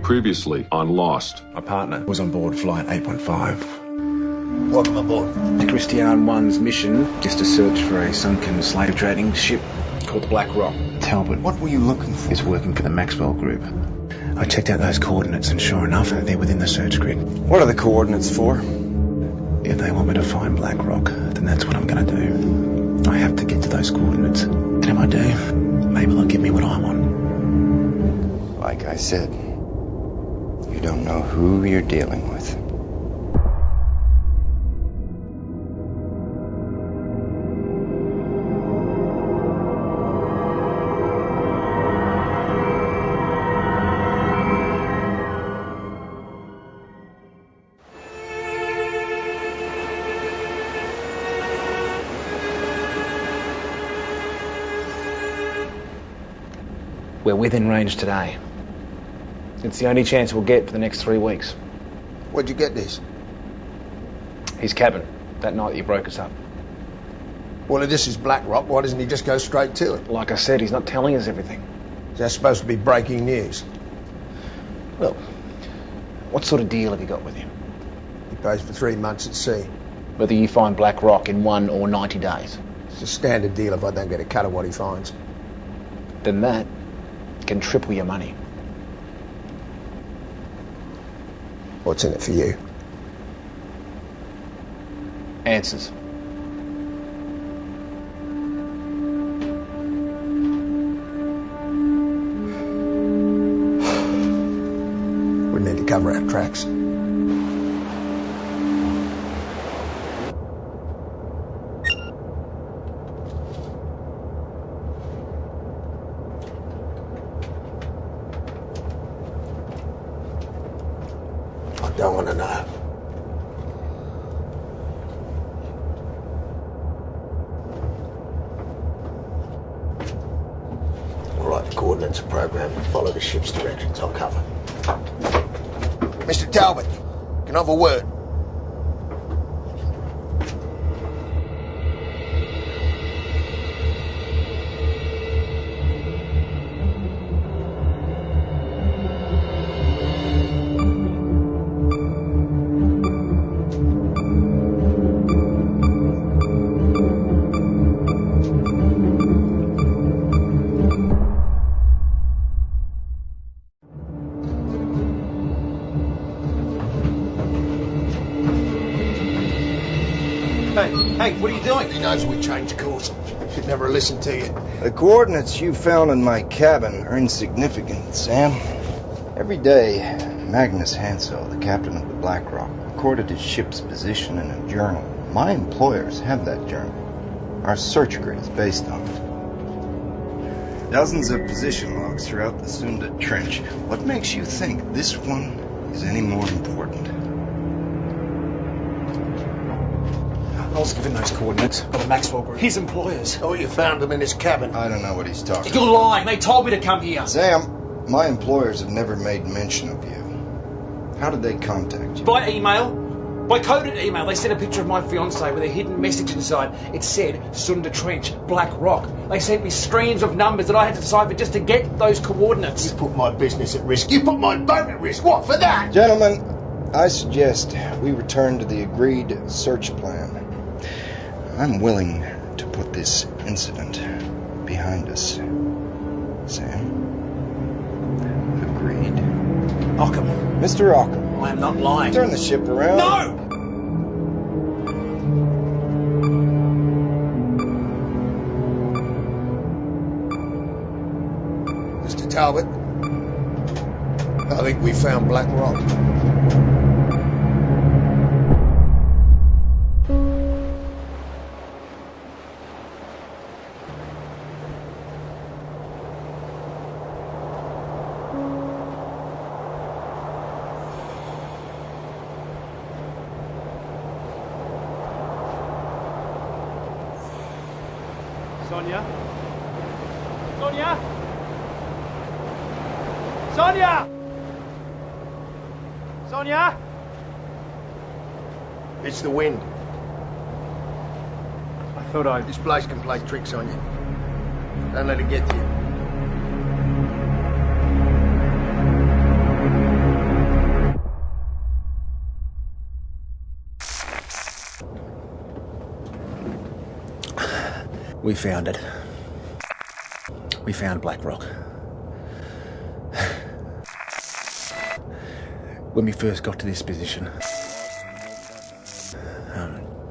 Previously on Lost. My partner was on board flight 815. Welcome aboard. The Christian 1's mission is to search for a sunken slave trading ship called the Black Rock. Talbot, What were you looking for? is working for the Maxwell Group. I checked out those coordinates and sure enough, they're within the search grid. What are the coordinates for? If they want me to find Black Rock, then that's what I'm going to do. I have to get to those coordinates. And if I do, maybe they'll give me what I want. Like I said, you don't know who you're dealing with. We're within range today. It's the only chance we'll get for the next 3 weeks. Where'd you get this? His cabin, that night that you broke us up. Well, if this is Black Rock, why doesn't he just go straight to it? Like I said, he's not telling us everything. Is that supposed to be breaking news? Well, what sort of deal have you got with him? He pays for 3 months at sea. Whether you find Black Rock in 1 or 90 days. It's a standard deal if I don't get a cut of what he finds. Then that can triple your money. What's in it for you? Answers. We need to cover our tracks. I don't want to know. All right, the coordinates are programmed. Follow the ship's directions. I'll cover. Mr. Talbot, can I have a word? Hey, what are you doing? He knows we changed course. Should never listen to you. The coordinates you found in my cabin are insignificant, Sam. Every day, Magnus Hansel, the captain of the Black Rock, recorded his ship's position in a journal. My employers have that journal. Our search grid is based on it. Dozens of position logs throughout the Sunda Trench. What makes you think this one is any more important? I was given those coordinates by the Maxwell Group. His employers. Oh, you found him in his cabin. I don't know what he's talking You're about. lying. They told me to come here. Sam, my employers have never made mention of you. How did they contact you? By email. By coded email. They sent a picture of my fiancée with a hidden message inside. It said Sunda Trench, Black Rock. They sent me streams of numbers that I had to decipher just to get those coordinates. You put my business at risk. You put my boat at risk. What, for that? Gentlemen, I suggest we return to the agreed search plan. I'm willing to put this incident behind us. Sam? Agreed. Ockham, Mr. Ockham, I am not lying. turn the ship around. No! Mr. Talbot, I think we found Black Rock. Sonia? Sonia? Sonia! Sonia? It's the wind. I thought I... This place can play tricks on you. Don't let it get to you. We found it. We found Black Rock. When we first got to this position,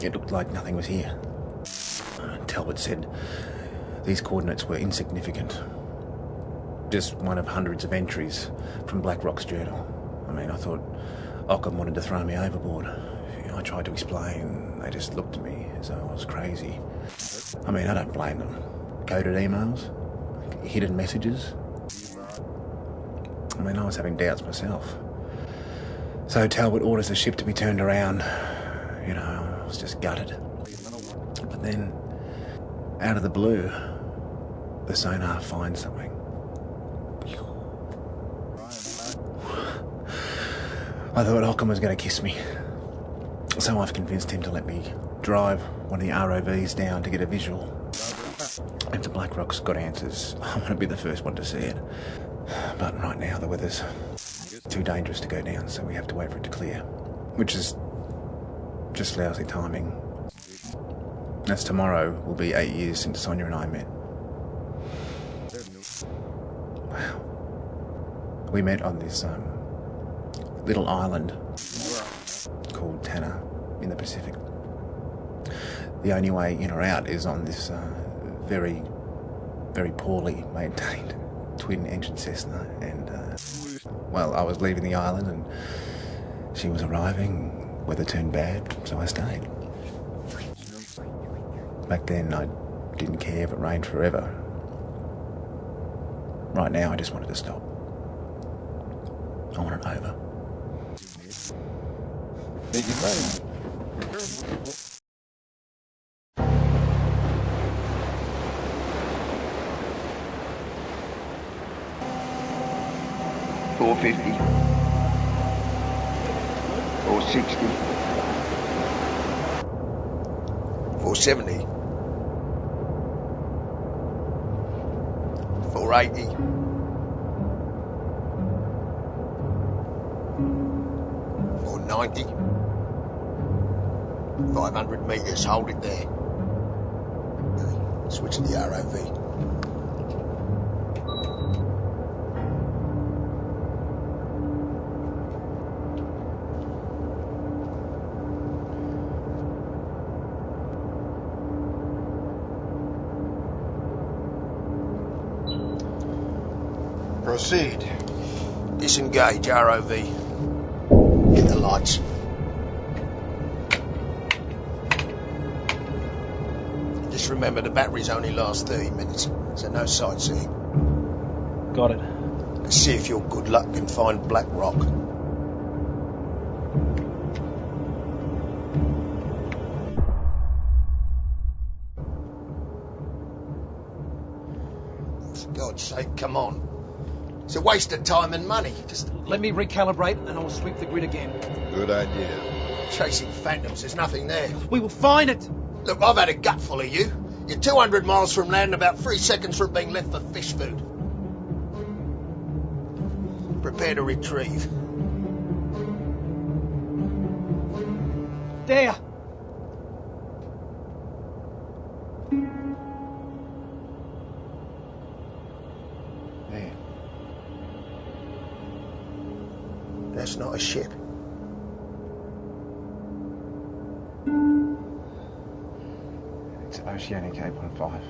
it looked like nothing was here. Talbot said these coordinates were insignificant. Just one of hundreds of entries from Black Rock's journal. I mean, I thought Ockham wanted to throw me overboard. I tried to explain. They just looked at me as though I was crazy. I mean, I don't blame them. Coded emails, hidden messages. I mean, I was having doubts myself. So Talbot orders the ship to be turned around. You know, I was just gutted. But then, out of the blue, the sonar finds something. I thought Ockham was going to kiss me. So I've convinced him to let me drive one of the ROVs down to get a visual. If the Black Rock's got answers, I want to be the first one to see it. But right now the weather's too dangerous to go down, so we have to wait for it to clear. Which is just lousy timing. As tomorrow will be 8 years since Sonia and I met. Wow. We met on this little island called Tanna in the Pacific. The only way in or out is on this very, very poorly maintained twin-engine Cessna, and well, I was leaving the island and she was arriving. Weather turned bad, so I stayed. Back then, I didn't care if it rained forever. Right now, I just wanted to stop. I want it over. Big money. 450. 460. 470. 480. 490. 500 metres, hold it there. Switch to the ROV. Proceed. Disengage ROV. Get the lights. Just remember the batteries only last 30 minutes, so no sightseeing. Got it. Let's see if your good luck can find Black Rock. For God's sake, come on. It's a waste of time and money. Just let me recalibrate and I'll sweep the grid again. Good idea. Chasing phantoms, there's nothing there. We will find it! Look, I've had a gutful of you. You're 200 miles from land and about 3 seconds from being left for fish food. Prepare to retrieve. There! There. That's not a ship. It's Oceanic 815.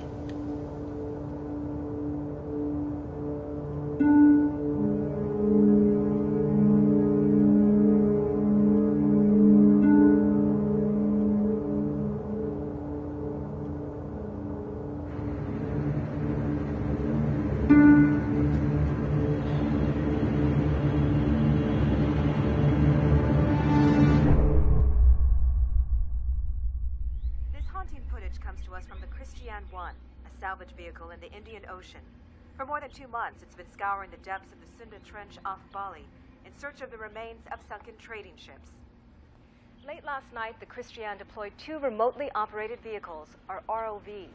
Salvage vehicle in the Indian Ocean. For more than 2 months, it's been scouring the depths of the Sunda Trench off Bali in search of the remains of sunken trading ships. Late last night, the Christian deployed 2 remotely operated vehicles, or ROVs,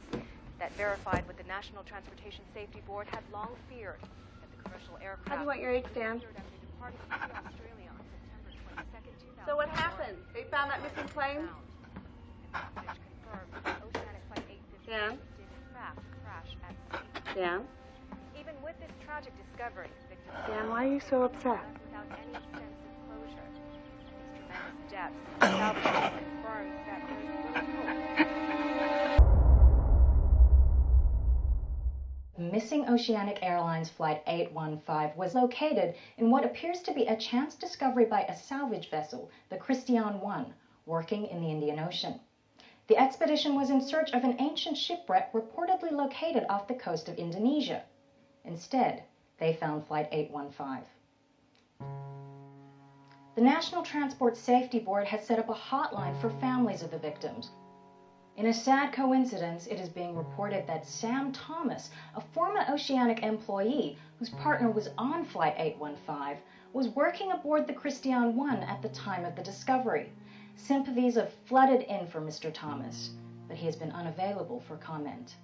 that verified what the National Transportation Safety Board had long feared, that the commercial aircraft... How do you want your eggs, Sam? So what happened? They found that missing plane? Sam? Dan? Even with this tragic discovery, victims Dan, why are you so upset? without any sense of closure. These tremendous depths, salvage confirms that there's little hope. The missing Oceanic Airlines Flight 815 was located in what appears to be a chance discovery by a salvage vessel, the Christian 1, working in the Indian Ocean. The expedition was in search of an ancient shipwreck reportedly located off the coast of Indonesia. Instead, they found Flight 815. The National Transport Safety Board has set up a hotline for families of the victims. In a sad coincidence, it is being reported that Sam Thomas, a former Oceanic employee whose partner was on Flight 815, was working aboard the Christian 1 at the time of the discovery. Sympathies have flooded in for Mr. Thomas, but he has been unavailable for comment.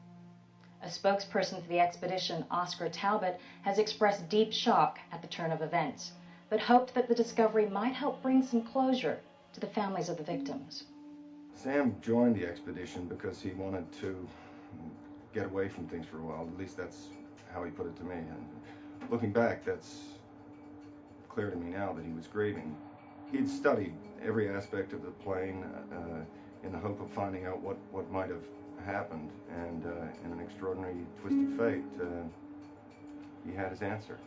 A spokesperson for the expedition, Oscar Talbot, has expressed deep shock at the turn of events, but hoped that the discovery might help bring some closure to the families of the victims. Sam joined the expedition because he wanted to get away from things for a while. At least that's how he put it to me. And looking back, that's clear to me now that he was grieving. He'd studied every aspect of the plane in the hope of finding out what might have happened. And in an extraordinary twist of fate, he had his answer.